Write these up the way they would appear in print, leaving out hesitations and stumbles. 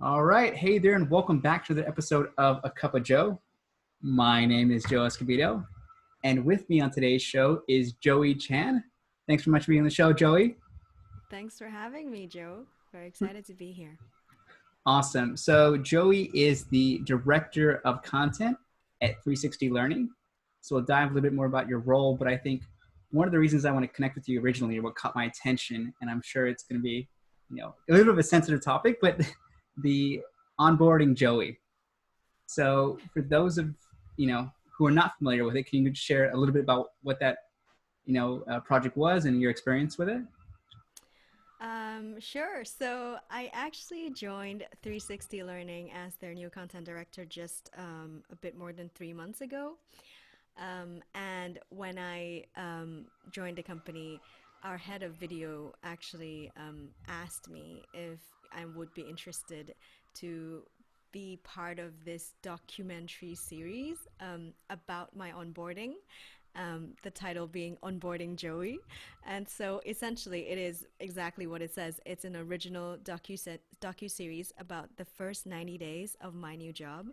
All right. Hey there, and welcome back to the episode of A Cup of Joe. My name is Joe Escobedo, and with me on today's show is Joey Chan. Thanks so much for being on the show, Joey. Thanks for having me, Joe. Very excited to be here. Awesome. So, Joey is the director of content at 360 Learning. So, we'll dive a little bit more about your role, but I think one of the reasons I want to connect with you originally, what caught my attention, and I'm sure it's going to be, a little bit of a sensitive topic, but the onboarding Joey. So for those of who are not familiar with it, can you share a little bit about what that project was and your experience with it? Sure. So I actually joined 360 Learning as their new content director just a bit more than 3 months ago. And when I joined the company, our head of video actually asked me if I would be interested to be part of this documentary series about my onboarding. The title being Onboarding Joey. And so essentially it is exactly what it says. It's an original docu-series about the first 90 days of my new job.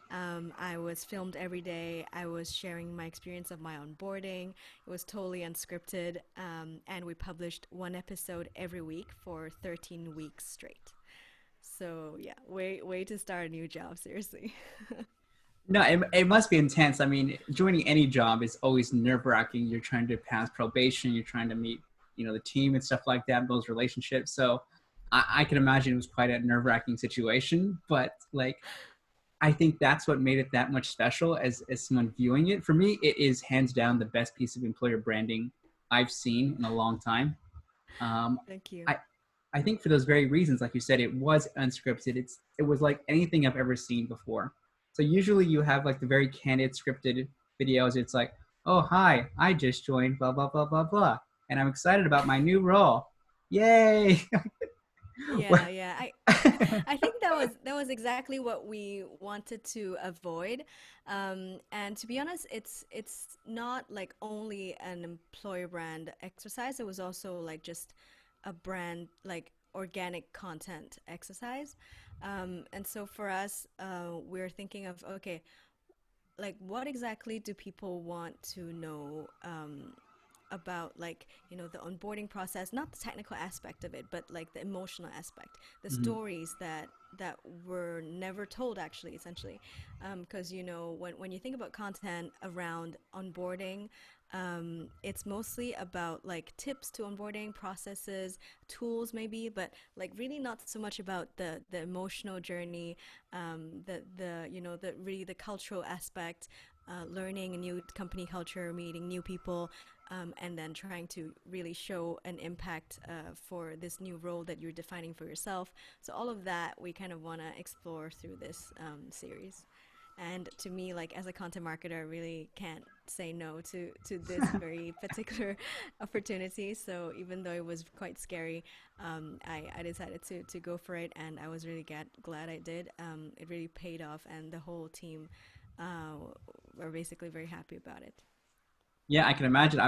I was filmed every day. I was sharing my experience of my onboarding. It was totally unscripted. And we published one episode every week for 13 weeks straight. So yeah, way to start a new job, seriously. No, it must be intense. I mean, joining any job is always nerve-wracking. You're trying to pass probation. You're trying to meet, the team and stuff like that, those relationships. So I can imagine it was quite a nerve-wracking situation. But like, I think that's what made it that much special as someone viewing it. For me, it is hands down the best piece of employer branding I've seen in a long time. Um, Thank you. I I think for those very reasons, like you said, it was unscripted. It was like anything I've ever seen before. So usually you have like the very candid scripted videos. It's like, oh hi, I just joined blah blah blah blah blah, and I'm excited about my new role. Yay! Yeah, yeah. I think that was exactly what we wanted to avoid. And to be honest, it's not like only an employer brand exercise. It was also like just a brand like organic content exercise. And so for us, we're thinking of okay, like what exactly do people want to know about like the onboarding process, not the technical aspect of it, but like the emotional aspect, the Mhm. stories that were never told actually, essentially. Because when you think about content around onboarding, it's mostly about like tips to onboarding processes, tools maybe, but like really not so much about the emotional journey, the really the cultural aspect, learning a new company culture, meeting new people, and then trying to really show an impact for this new role that you're defining for yourself. So all of that we kind of want to explore through this series. And to me, like as a content marketer, I really can't say no to this very particular opportunity. So even though it was quite scary, I decided to go for it, and I was really glad I did. It really paid off, and the whole team were basically very happy about it. Yeah, I can imagine.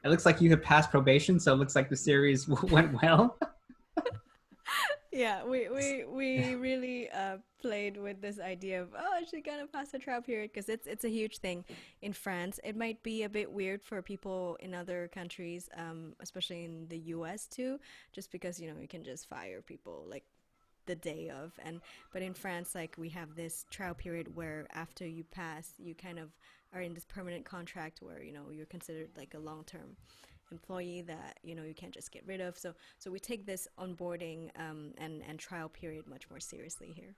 It looks like you have passed probation, so it looks like the series went well. Yeah, we really played with this idea of oh, she's gonna pass the trial period because it's a huge thing in France. It might be a bit weird for people in other countries, especially in the US too, just because you can just fire people like the day of. And but in France, like we have this trial period where after you pass, you kind of are in this permanent contract where you're considered like a long-term employee that you can't just get rid of. So we take this onboarding and trial period much more seriously here.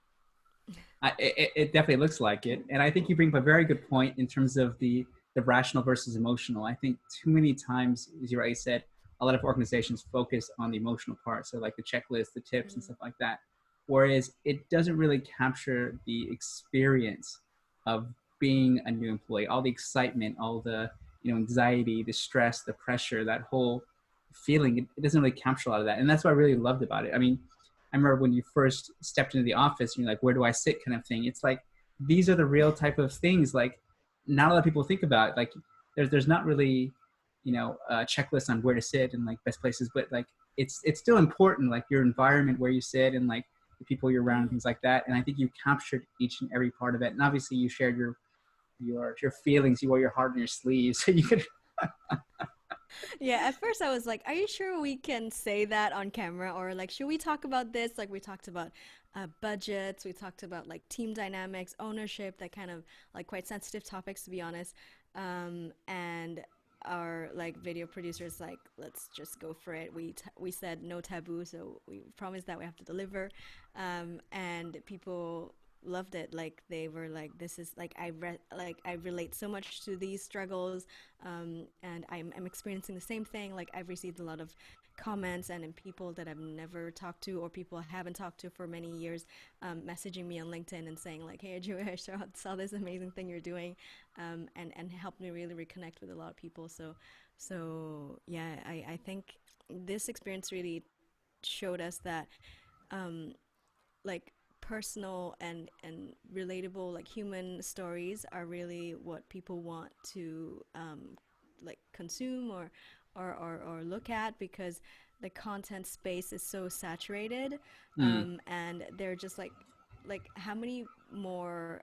It definitely looks like it, and I think you bring up a very good point in terms of the rational versus emotional. I think too many times, as you already said, a lot of organizations focus on the emotional part, so like the checklist, the tips, and Mm. stuff like that, whereas it doesn't really capture the experience of being a new employee, all the excitement, all the anxiety, the stress, the pressure, that whole feeling. It doesn't really capture a lot of that, and that's what I really loved about it. I mean, I remember when you first stepped into the office, and you're like, where do I sit kind of thing. It's like, these are the real type of things like not a lot of people think about. Like there's not really, a checklist on where to sit and like best places, but like it's still important, like your environment where you sit and like the people you're around, Mm. things like that. And I think you captured each and every part of it. And obviously you shared your feelings, you wore your heart on your sleeve. So you could Yeah, at first I was like, "Are you sure we can say that on camera?" Or like, "Should we talk about this?" Like we talked about budgets, we talked about like team dynamics, ownership, that kind of like quite sensitive topics to be honest. And our like video producers like, "Let's just go for it." We said no taboo, so we promised that we have to deliver. And people loved it. Like they were like, "This is like like I relate so much to these struggles." And I'm experiencing the same thing. Like I've received a lot of comments and people that I've never talked to or people I haven't talked to for many years, messaging me on LinkedIn and saying like, "Hey, Joey, I saw this amazing thing you're doing," and helped me really reconnect with a lot of people. So yeah, I think this experience really showed us that um, like personal and relatable like human stories are really what people want to like consume or look at, because the content space is so saturated, mm, and they're just like how many more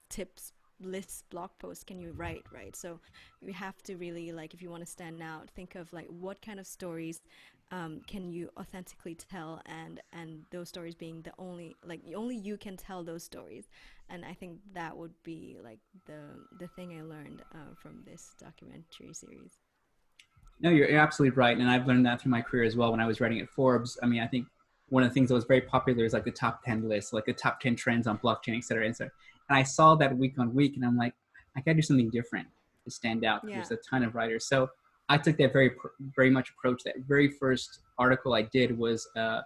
tips lists blog posts can you write, right? So you have to really, like, if you want to stand out, think of like what kind of stories can you authentically tell, and those stories being the only, like only you can tell those stories. And I think that would be like the thing I learned from this documentary series. no, you're absolutely right. And I've learned that through my career as well. When I was writing at Forbes, I mean, I think one of the things that was very popular is like the top 10 list, like the top 10 trends on blockchain, et cetera, et cetera. And I saw that week on week, and I'm like, I got to do something different to stand out because Yeah. there's a ton of writers. So I took that very much approach. That very first article I did was a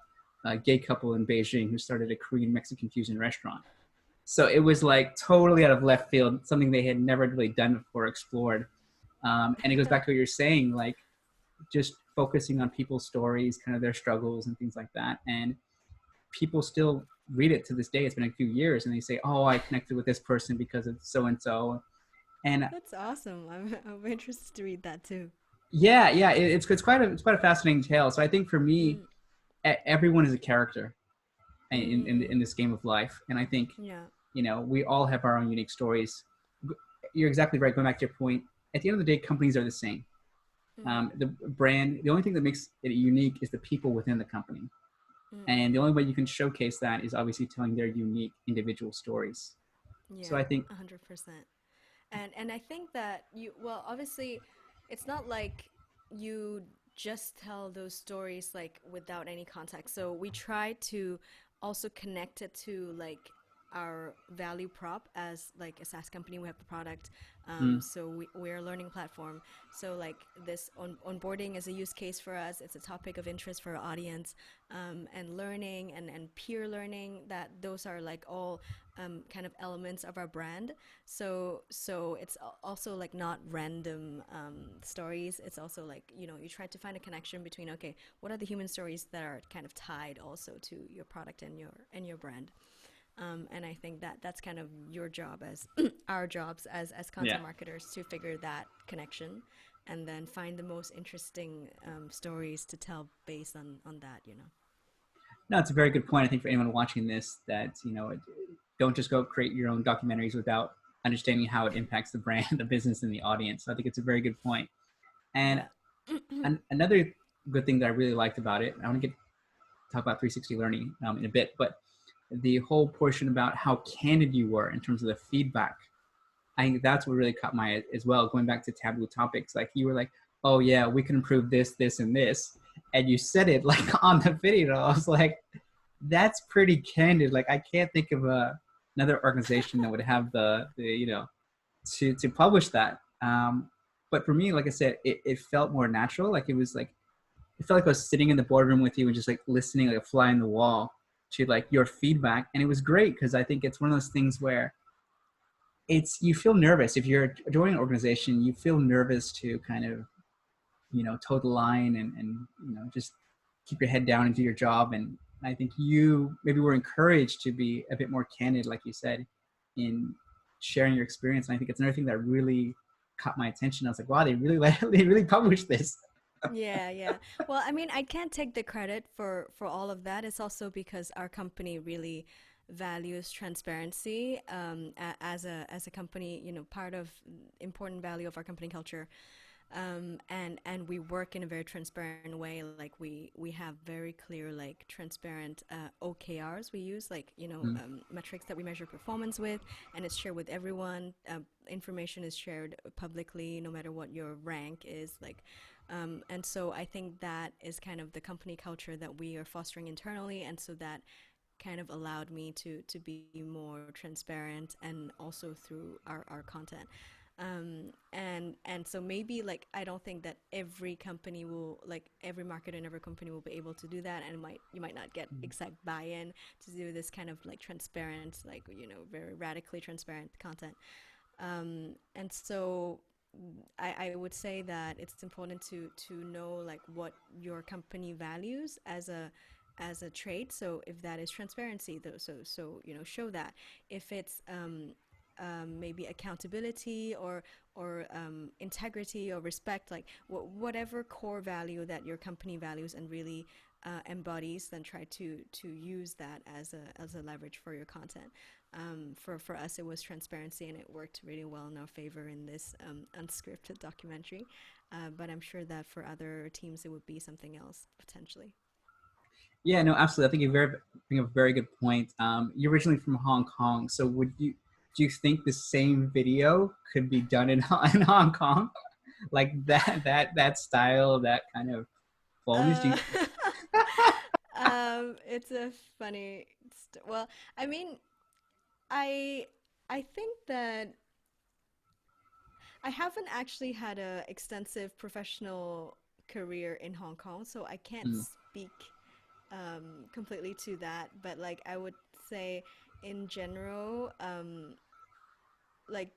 gay couple in Beijing who started a Korean Mexican fusion restaurant. So it was like totally out of left field, something they had never really done before, explored. And it goes back to what you're saying, like just focusing on people's stories, kind of their struggles and things like that. And people still read it to this day. It's been a few years, and they say, "Oh, I connected with this person because of so and so." And That's awesome. I'm interested to read that too. yeah, yeah, it's quite a fascinating tale. So I think for me, Mm, everyone is a character in mm, this game of life, and I think yeah. we all have our own unique stories. You're exactly right. Going back to your point, at the end of the day, companies are the same. Mm, The brand, the only thing that makes it unique is the people within the company. mm, And the only way you can showcase that is obviously telling their unique individual stories. So yeah, I think, 100%. And I think that you, well, obviously it's not like you just tell those stories like without any context. So we try to also connect it to like our value prop as like a SaaS company. We have the product, mm, so we're a learning platform. So like this onboarding is a use case for us. It's a topic of interest for our audience, and learning and peer learning, that those are like all kind of elements of our brand. So it's also like not random stories. It's also like, you try to find a connection between, okay, what are the human stories that are kind of tied also to your product and your brand. And I think that that's kind of your job as our jobs as yeah. content marketers, to figure that connection and then find the most interesting stories to tell based on that. No, it's a very good point. I think for anyone watching this, that don't just go create your own documentaries without understanding how it impacts the brand, the business, and the audience. So I think it's a very good point. And Yeah. another good thing that I really liked about it, I want to talk about 360 learning in a bit, but the whole portion about how candid you were in terms of the feedback, I think that's what really caught my eye as well. Going back to taboo topics, like you were like, "Oh yeah, we can improve this, this, and this," and you said it like on the video. I was like, "That's pretty candid." Like I can't think of another organization that would have the to publish that. But for me, like I said, it felt more natural. Like it felt like I was sitting in the boardroom with you and just like listening like a fly in the wall to like your feedback, and it was great because I think it's one of those things where you feel nervous if you're joining an organization. You feel nervous to kind of toe the line and just keep your head down and do your job. And I think you maybe were encouraged to be a bit more candid, like you said, in sharing your experience. And I think it's another thing that really caught my attention. I was like, wow, they really they really published this. Yeah, yeah. Well, I mean, I can't take the credit for all of that. It's also because our company really values transparency. As a company, you know, part of important value of our company culture, and we work in a very transparent way. Like we have very clear, like transparent OKRs we use, like Mm, metrics that we measure performance with, and it's shared with everyone. Information is shared publicly, no matter what your rank is. Like, and so I think that is kind of the company culture that we are fostering internally, and so that kind of allowed me to be more transparent and also through our content. And so maybe like I don't think that every company will, like every marketer in every company will be able to do that, and you might not get mm. exact buy-in to do this kind of like transparent, like very radically transparent content. And so I would say that it's important to know like what your company values as a trait. So if that is transparency, though, so show that. If it's maybe accountability or integrity or respect, like whatever core value that your company values and really embodies, then try to use that as a leverage for your content. For us, it was transparency, and it worked really well in our favor in this unscripted documentary. But I'm sure that for other teams, it would be something else potentially. Yeah, no, absolutely. I think bring up a very good point. You're originally from Hong Kong, so would you do you think the same video could be done in in Hong Kong, like that style, that kind of foliage? Uh, it's a funny. Well, I mean, I I think that I haven't actually had a extensive professional career in Hong Kong, so I can't Mm, speak completely to that. But like I would say, in general, like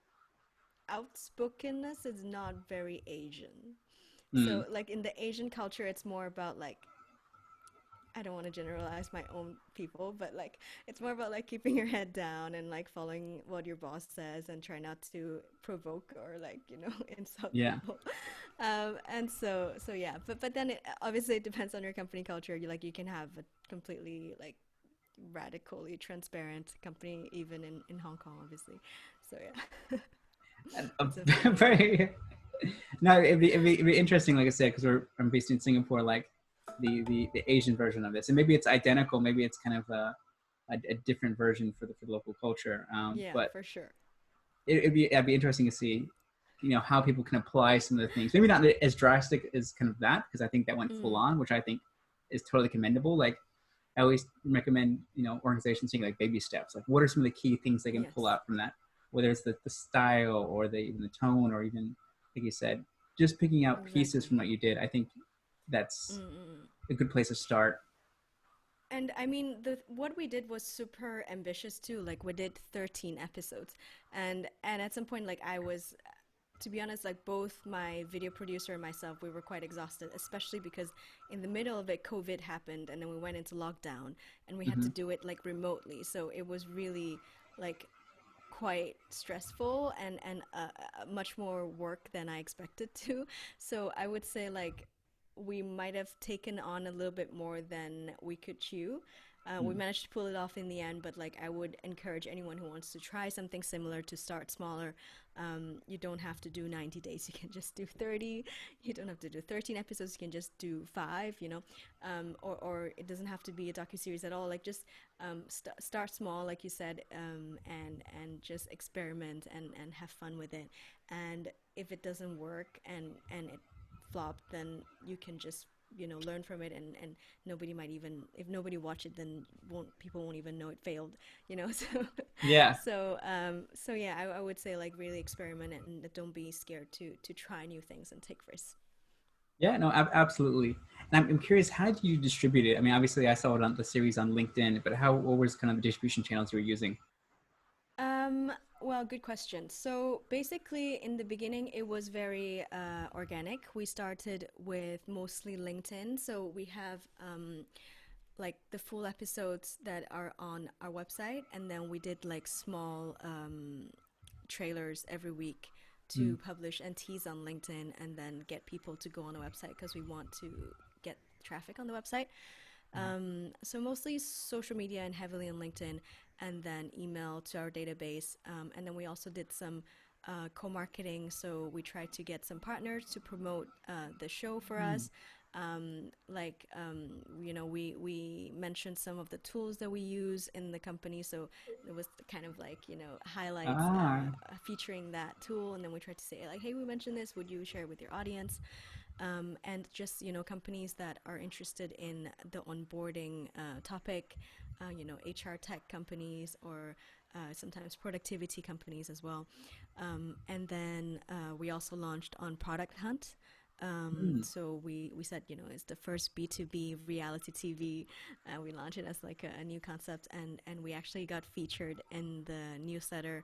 outspokenness is not very Asian. mm, So like in the Asian culture, it's more about like I don't want to generalize my own people, but like it's more about like keeping your head down and like following what your boss says and try not to provoke or like insult yeah. people. And so yeah, but then obviously it depends on your company culture. You can have a completely like radically transparent company even in Hong Kong, obviously. So yeah, And it's a funny. very no, it'd be interesting, like I said, because I'm based in Singapore, like the Asian version of this, and maybe it's identical, maybe it's kind of a different version for the local culture. Yeah, But for sure. it'd be interesting to see, how people can apply some of the things. Maybe not as drastic as kind of that, because I think that went full Mm, on, which I think is totally commendable. Like I always recommend, organizations taking like baby steps. Like, what are some of the key things they can pull yes. out from that? Whether it's the style or even the tone, or even like you said, just picking out pieces Exactly. from what you did. I think that's Mm-mm. a good place to start. And I mean, the what we did was super ambitious too. Like we did 13 episodes, and at some point, like I was, to be honest, like both my video producer and myself, we were quite exhausted, especially because in the middle of it, COVID happened, and then we went into lockdown, and we had to Mm-hmm. do it like remotely. So it was really like quite stressful and much more work than I expected to. So I would say like we might have taken on a little bit more than we could chew. We Mm. managed to pull it off in the end, but like I would encourage anyone who wants to try something similar to start smaller. You don't have to do 90 days. You can just do 30. You don't have to do 13 episodes. You can just do five. Or it doesn't have to be a docu series at all. Like just start small, like you said, and just experiment and have fun with it. And if it doesn't work and it flopped, then you can just learn from it, and nobody might even, if nobody watch it, then people won't even know it failed. So Yeah, so yeah, I would say like really experiment and don't be scared to try new things and take risks. yeah, no, absolutely. And I'm curious, how do you distribute it? I mean, obviously, I saw it on the series on LinkedIn, but what was kind of the distribution channels you were using? Um, well, good question. So basically, in the beginning, it was very organic. We started with mostly LinkedIn. So we have like the full episodes that are on our website, and then we did like small trailers every week to publish and tease on LinkedIn and then get people to go on a website because we want to get traffic on the website. So mostly social media and heavily on LinkedIn, and then email to our database. And then we also did some co-marketing. So we tried to get some partners to promote the show for Mm. us. We mentioned some of the tools that we use in the company. So it was kind of like, highlights Ah. featuring that tool. And then we tried to say like, hey, we mentioned this. Would you share it with your audience? And just companies that are interested in the onboarding topic, HR tech companies or sometimes productivity companies as well. And then we also launched on Product Hunt. Mm. So we said, it's the first B2B reality TV. We launched it as like a new concept, and we actually got featured in the newsletter,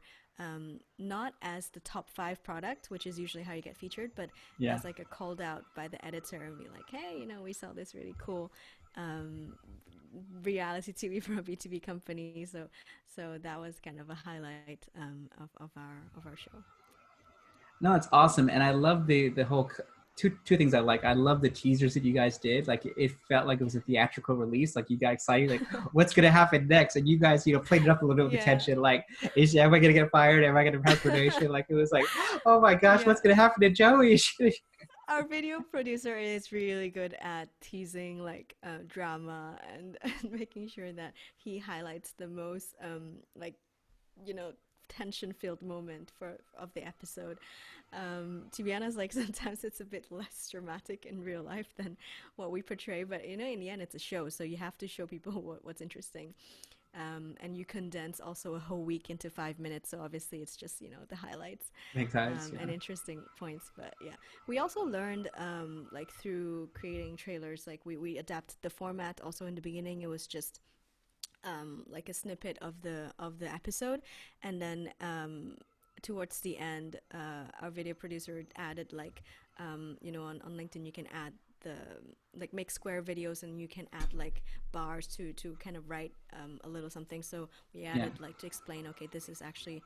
not as the top 5 product, which is usually how you get featured, but Yeah. as like a called out by the editor and be like, hey, we saw this really cool um, reality TV from a B2B company. So that was kind of a highlight of our show. No, it's awesome, and I love the whole two things I like. I love the teasers that you guys did. Like it felt like it was a theatrical release. Like you got excited, like what's gonna happen next, and you guys played it up a little bit with the Yeah. tension. Like am I gonna get fired? Am I gonna have probation? Like it was like, oh my gosh, Yeah. what's gonna happen to Joey? Our video producer is really good at teasing like drama and, and making sure that he highlights the most like you know tension filled moment for of the episode. To be honest, like sometimes it's a bit less dramatic in real life than what we portray, but in the end it's a show, so you have to show people what's interesting. And you condense also a whole week into 5 minutes, so obviously it's just the highlights Makes sense. and Yeah. interesting points. But yeah, we also learned like through creating trailers, like we adapted the format. Also in the beginning, it was just like a snippet of the episode, and then towards the end, our video producer added like on LinkedIn you can add the like make square videos, and you can add like bars to kind of write a little something. So we Yeah. added like to explain, okay, this is actually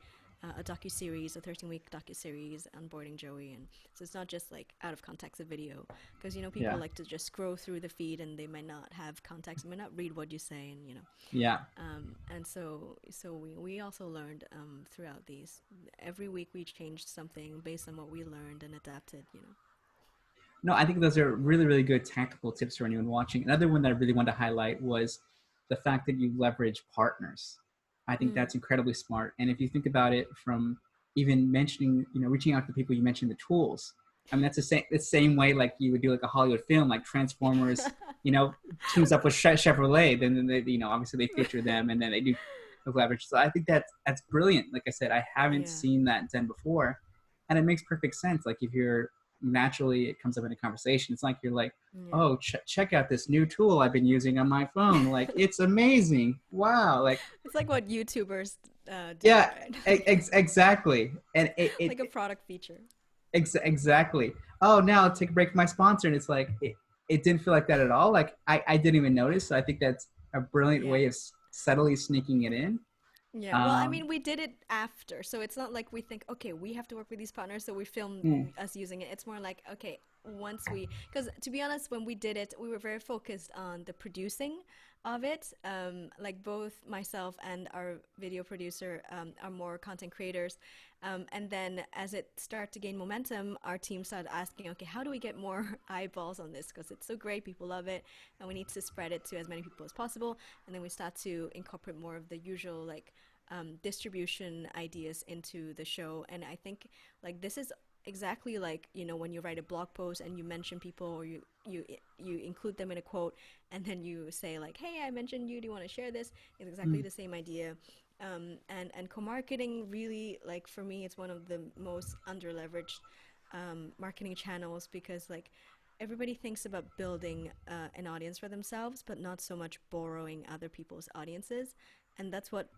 a docu series, a 13-week docu series, onboarding Joey, and so it's not just like out of context a video, because people Yeah. like to just scroll through the feed and they might not have context, might not read what you say, and Yeah. and so we also learned throughout these. Every week we changed something based on what we learned and adapted. No, I think those are really, really good tactical tips for anyone watching. Another one that I really wanted to highlight was the fact that you leverage partners. I think Mm. that's incredibly smart. And if you think about it from even mentioning, reaching out to people, you mentioned the tools. I mean, that's the same way like you would do like a Hollywood film, like Transformers, teams up with Chevrolet. Then they, obviously they feature them, and then they do leverage. So I think that's brilliant. Like I said, I haven't Yeah. seen that done before, and it makes perfect sense. Like if you're naturally it comes up in a conversation. It's like you're like, Yeah. oh, check out this new tool I've been using on my phone. Like it's amazing. Wow. Like It's like what YouTubers do, yeah, right? Like exactly. And like a product feature. exactly. Oh, now I'll take a break from my sponsor, and it's like it didn't feel like that at all. Like I didn't even notice. So I think that's a brilliant Yeah. way of subtly sneaking it in. Yeah, well, I Um, mean, we did it after, so it's not like we think, okay, we have to work with these partners, so we film mm, us using it. It's more like, okay, once we, because to be honest, when we did it, we were very focused on the producing of it. Like both myself and our video producer are more content creators, and then as it started to gain momentum, our team started asking, okay, how do we get more eyeballs on this? Because it's so great, people love it, and we need to spread it to as many people as possible. And then we start to incorporate more of the usual like distribution ideas into the show. And I think like this is exactly like when you write a blog post and you mention people, or you include them in a quote, and then you say like, hey, I mentioned you, do you want to share this? It's exactly mm, the same idea. And co-marketing really, like, for me, it's one of the most under leveraged marketing channels, because like everybody thinks about building an audience for themselves, but not so much borrowing other people's audiences. And that's what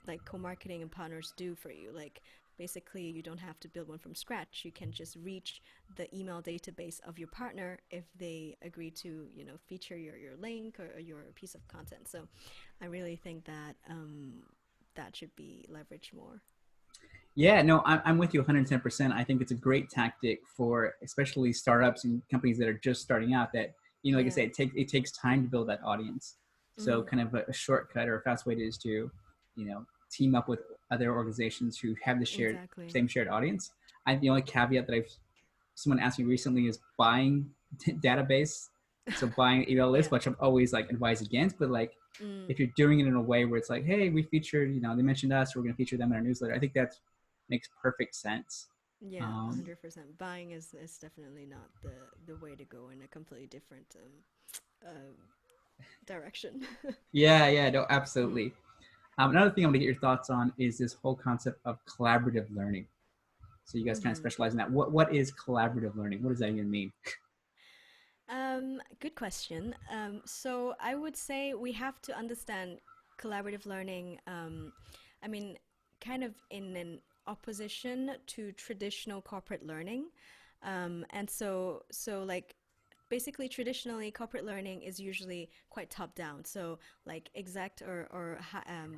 like co-marketing and partners do for you. Like basically you don't have to build one from scratch. You can just reach the email database of your partner if they agree to feature your link or your piece of content. So I really think that that should be leveraged more. Yeah, no, I'm with you 110%. I think it's a great tactic for especially startups and companies that are just starting out that, like I Yeah. say, it takes time to build that audience. So Mm, kind of a shortcut or a fast way is to, team up with other organizations who have the exactly. same shared audience. The only caveat that someone asked me recently is buying database. So buying email list, Yeah. which I'm always like advise against, but like Mm, if you're doing it in a way where it's like, hey, we featured, they mentioned us, we're going to feature them in our newsletter. I think that makes perfect sense. yeah, Um, 100%. Buying is definitely not the way to go in a completely different direction. yeah, yeah, no, Mm, absolutely. Another thing I want to get your thoughts on is this whole concept of collaborative learning. So you guys kind of hmm. specialize in that. What is collaborative learning? What does that even mean? Good question. So I would say we have to understand collaborative learning. I mean, kind of in an opposition to traditional corporate learning. And so like basically traditionally corporate learning is usually quite top down, so like exec or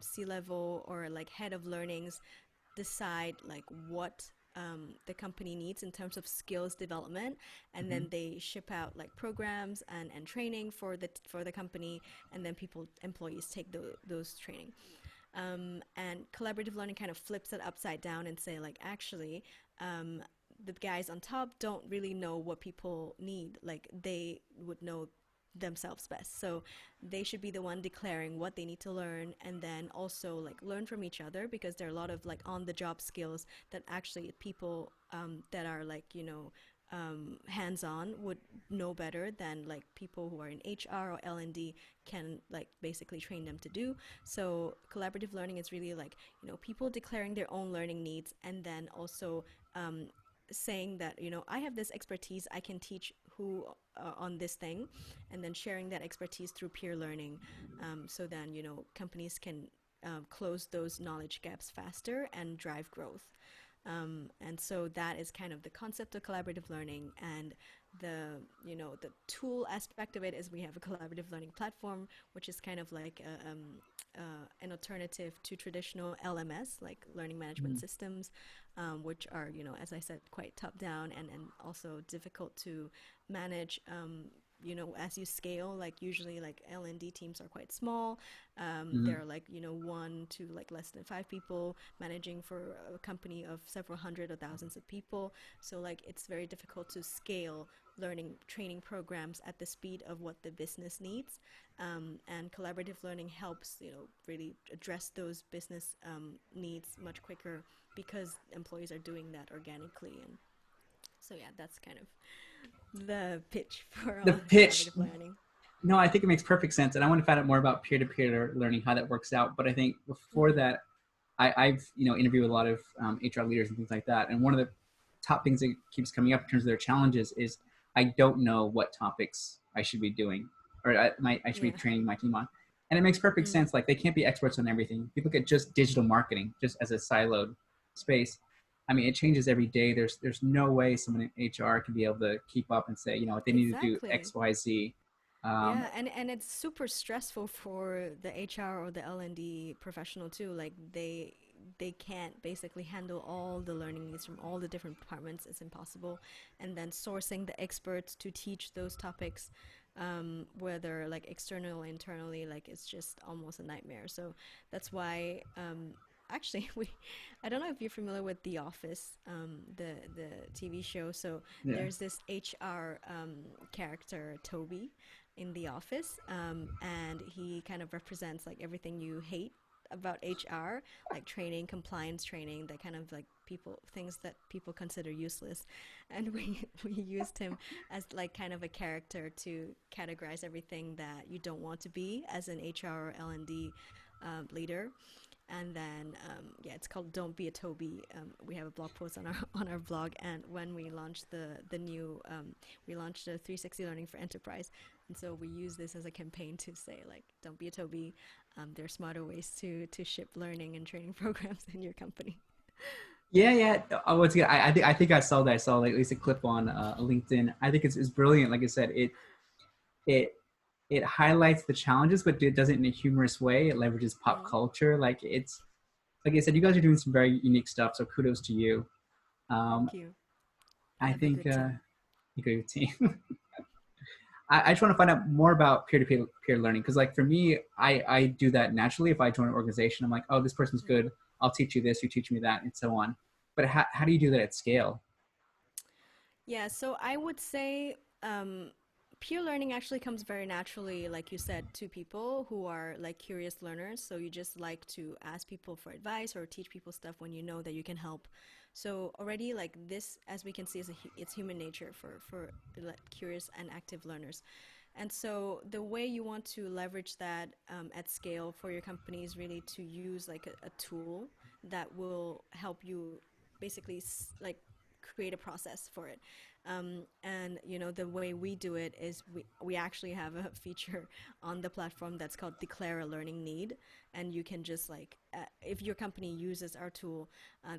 C level or like head of learnings decide like what the company needs in terms of skills development, and Mm-hmm. then they ship out like programs and training for the company, and then employees take those training. And collaborative learning kind of flips it upside down and say like actually um, the guys on top don't really know what people need, like they would know themselves best, so they should be the one declaring what they need to learn, and then also like learn from each other, because there are a lot of like on the job skills that actually people that are like hands on would know better than like people who are in HR or L&D can like basically train them to do. So collaborative learning is really like people declaring their own learning needs, and then also um, saying that I have this expertise, I can teach who on this thing, and then sharing that expertise through peer learning, so then companies can close those knowledge gaps faster and drive growth. And so that is kind of the concept of collaborative learning, and the tool aspect of it is we have a collaborative learning platform, which is kind of like an alternative to traditional LMS, like learning management systems, which are as I said quite top down and also difficult to manage. As you scale, like usually like L&D teams are quite small. Mm-hmm. They're like one to like less than five people managing for a company of several hundred or thousands of people. So like it's very difficult to scale learning training programs at the speed of what the business needs. And collaborative learning helps really address those business needs much quicker, because employees are doing that organically. And so yeah, that's kind of the pitch for The pitch. collaborative learning. No, I think it makes perfect sense, and I want to find out more about peer-to-peer learning, how that works out. But I think before Mm-hmm. that, I've interviewed with a lot of HR leaders and things like that, and one of the top things that keeps coming up in terms of their challenges is I don't know what topics I should be doing or I should be Yeah. training my team on, and it makes perfect Mm. sense. Like they can't be experts on everything. If you look at just digital marketing, just as a siloed space, I mean, it changes every day. There's no way someone in HR can be able to keep up and say, they need to do Exactly. X, Y, Z. Um, Yeah, and it's super stressful for the HR or the L&D professional too. Like they can't basically handle all the learning needs from all the different departments. It's impossible. And then sourcing the experts to teach those topics, whether like external or internally, like it's just almost a nightmare. So that's why actually we I don't know if you're familiar with The Office, the TV show. So yeah. there's this HR character, Toby, in The Office, and he kind of represents like everything you hate about HR, like training, compliance training, that kind of like people things that people consider useless, and we used him as like kind of a character to categorize everything that you don't want to be as an HR or L&D leader. And then yeah, it's called "Don't Be a Toby." We have a blog post on our on our blog, and when we launched the new we launched a 360 Learning for Enterprise, and so we use this as a campaign to say like, "Don't be a Toby." There are smarter ways to ship learning and training programs in your company. Yeah, yeah. Oh, it's good. I think I saw that. I saw like at least a clip on LinkedIn. I think it's brilliant. Like I said, it it highlights the challenges, but it does it in a humorous way. It leverages pop Mm. culture. Like it's like I said, you guys are doing some very unique stuff. So kudos to you. Um, Thank you. We I have a think good team. you got your team. I just want to find out more about peer-to-peer peer learning because, like, for me, I do that naturally. If I join an organization, I'm like, oh, this person's Mm. good. I'll teach you this. You teach me that, and so on. But how do you do that at scale? Yeah, so I would say peer learning actually comes very naturally, like you said, to people who are like curious learners. So you just like to ask people for advice or teach people stuff when you know that you can help. So already, like this, as we can see, it's human nature for like, curious and active learners. And so the way you want to leverage that at scale for your company is really to use like a tool that will help you basically like create a process for it. And you know the way we do it is we actually have a feature on the platform that's called declare a learning need, and you can just like if your company uses our tool,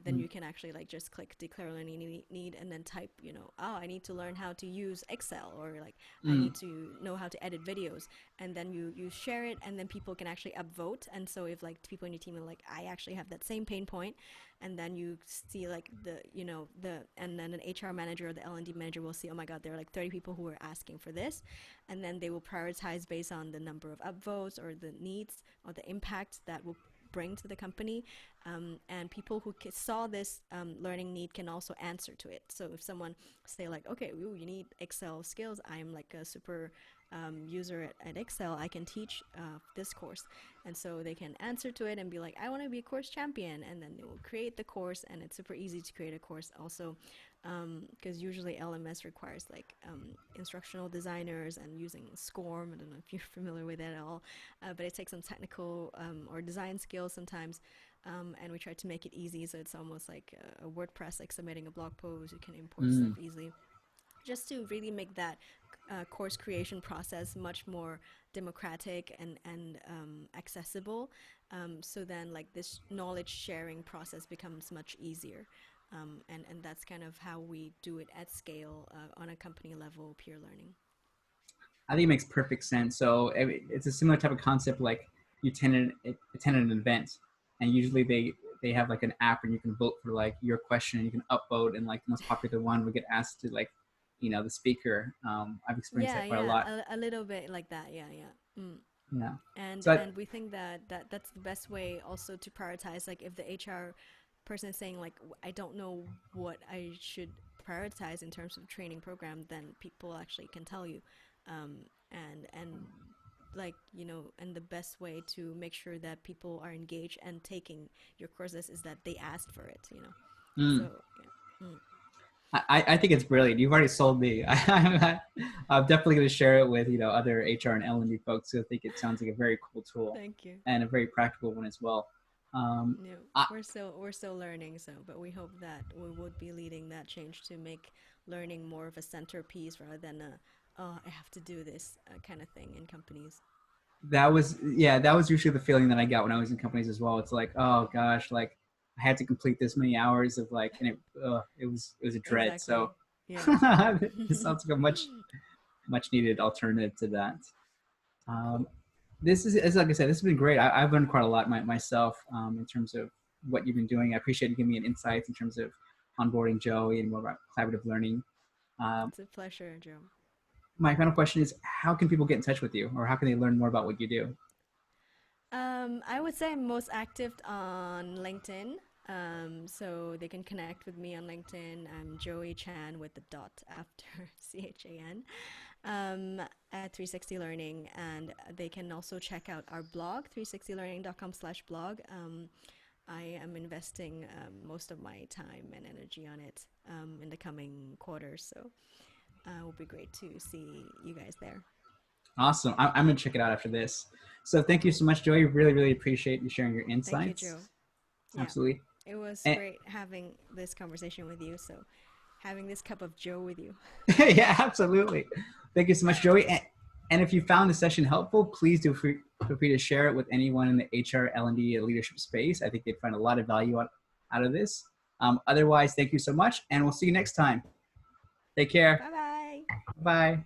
then Mm, you can actually like just click declare a learning need and then type, you know, oh, I need to learn how to use Excel, or like I mm, need to know how to edit videos, and then you share it, and then people can actually upvote. And so if like people in your team are like, I actually have that same pain point, and then you see like the, you know, the, and then an HR manager or the L&D manager will see, oh my god, there are like 30 people who are asking for this, and then they will prioritize based on the number of upvotes or the needs or the impact that will bring to the company. And people who saw this learning need can also answer to it. So if someone say like, okay, ooh, you need Excel skills, I'm like a super user at Excel, I can teach this course. And so they can answer to it and be like, I want to be a course champion. And then they will create the course. And it's super easy to create a course also, because usually LMS requires like instructional designers and using SCORM. I don't know if you're familiar with that at all, but it takes some technical or design skills sometimes. And we try to make it easy, so it's almost like a WordPress, like submitting a blog post. You can import stuff mm. easily, just to really make that course creation process much more democratic and accessible. So then, like this knowledge sharing process becomes much easier. And that's kind of how we do it at scale on a company level, peer learning. I think it makes perfect sense. So it's a similar type of concept. Like you attend an event, and usually they have like an app, and you can vote for like your question, and you can upvote, and like the most popular one would get asked to like, the speaker. I've experienced Yeah, that quite a yeah, lot. a little bit like that. Yeah, yeah. Yeah. and So and we think that that's the best way also to prioritize, like if the HR person is saying like, I don't know what I should prioritize in terms of training program, then people actually can tell you. And like, you know, and the best way to make sure that people are engaged and taking your courses is that they asked for it, you know. mm, So yeah. I think it's brilliant. You've already sold me. I'm definitely going to share it with other HR and L&D folks who think it sounds like a very cool tool Thank you. and a very practical one as well. Yeah, I, we're still learning, so but we hope that we would be leading that change to make learning more of a centerpiece rather than a, oh, I have to do this kind of thing in companies. that was usually the feeling that I got when I was in companies as well. It's like, oh gosh, like I had to complete this many hours of like, and it was a dread. So Exactly. Yeah. this sounds like a much needed alternative to that. Um, Cool. this is like I said, this has been great. I've learned quite a lot myself in terms of what you've been doing. I appreciate you giving me an insight in terms of onboarding Joey and more about collaborative learning. Um, It's a pleasure, Joe. my final question is, how can people get in touch with you, or how can they learn more about what you do? I would say I'm most active on LinkedIn. So they can connect with me on LinkedIn. I'm Joey Chan with the dot after CHAN, at 360 Learning. And they can also check out our blog, 360learning.com/blog. I am investing most of my time and energy on it in the coming quarters. So it will be great to see you guys there. Awesome. I'm going to check it out after this. So thank you so much, Joey. Really, really appreciate you sharing your Thank you, insights. Joe. Yeah, Absolutely. it was And, great having this conversation with you. So, having this cup of Joe with you. yeah, absolutely. Thank you so much, Joey. And if you found the session helpful, please feel free to share it with anyone in the HR, L&D, leadership space. I think they'd find a lot of value out of this. Otherwise, thank you so much, and we'll see you next time. Take care. Bye bye. Bye.